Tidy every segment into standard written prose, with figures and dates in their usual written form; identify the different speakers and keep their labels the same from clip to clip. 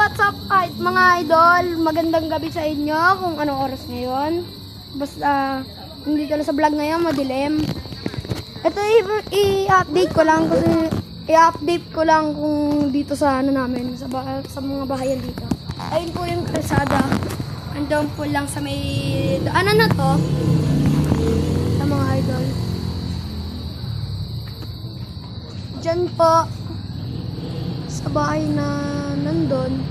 Speaker 1: what's up mga idol? Magandang gabi sa inyo kung anong oras ngayon. Basta, hindi lang sa vlog ngayon, madilim. Ito i-update ko lang kasi kung dito sa ano namin, sa mga bahayan dito. Ayun po yung kalsada. Andun po lang sa may daanan na to. Sa mga idol. Diyan po sa bahay na nandun,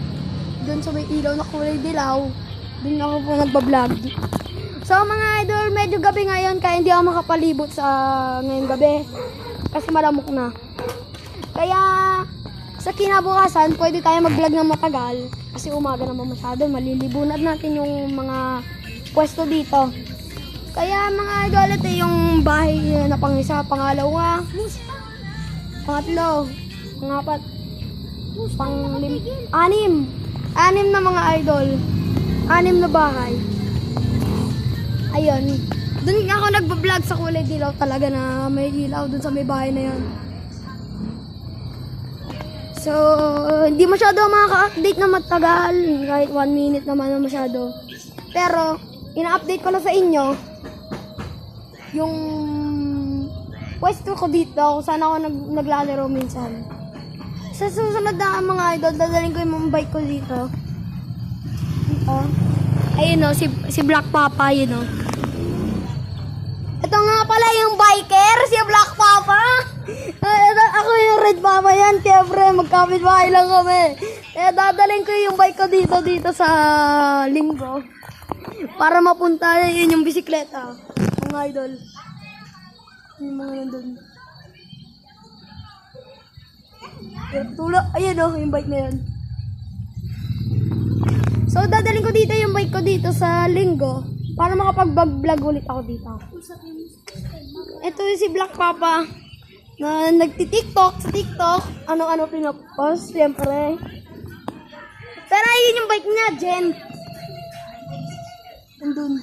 Speaker 1: doon sa may ilaw na kulay dilaw, doon ako po nagbablog. So mga idol, medyo gabi ngayon kaya hindi ako makapalibot sa ngayong gabi kasi malamok na. Kaya sa kinabukasan, pwede tayo mag-vlog ng matagal kasi umaga naman masyado, malilibunad natin yung mga pwesto dito. Kaya mga idol, ito yung bahay na pang-isa, pangalawa, pangatlo, pangapat, anim na mga idol, 6 na bahay. Ayun, dun ako nagbablog sa kulay dilaw talaga na may ilaw dun sa may bahay na yun. So hindi masyado makaka-update na matagal, kahit 1 minute naman na masyado, pero ina-update ko na sa inyo yung pwesto ko dito kung saan ako naglalaro minsan. Sa susunod na mga idol, dadaling ko yung bike ko dito. Ayun o, si Black Papa, yun o. Ito nga pala yung biker, si Black Papa. Ako yung Red Papa yan, siyempre magkapit-bahay lang kami. Dadaling ko yung bike ko dito sa Linggo. Para mapunta yun yung bisikleta, mga idol. Yung mga nandun. Ayan o, yung bike na yun. So, dadaling ko dito yung bike ko dito sa Linggo para makapag-vlog ulit ako dito. Ito yung si Black Papa na nagti-tiktok sa TikTok. Ano-ano pinapost, siyempre. Pero ayun yung bike niya, Jen. Andun.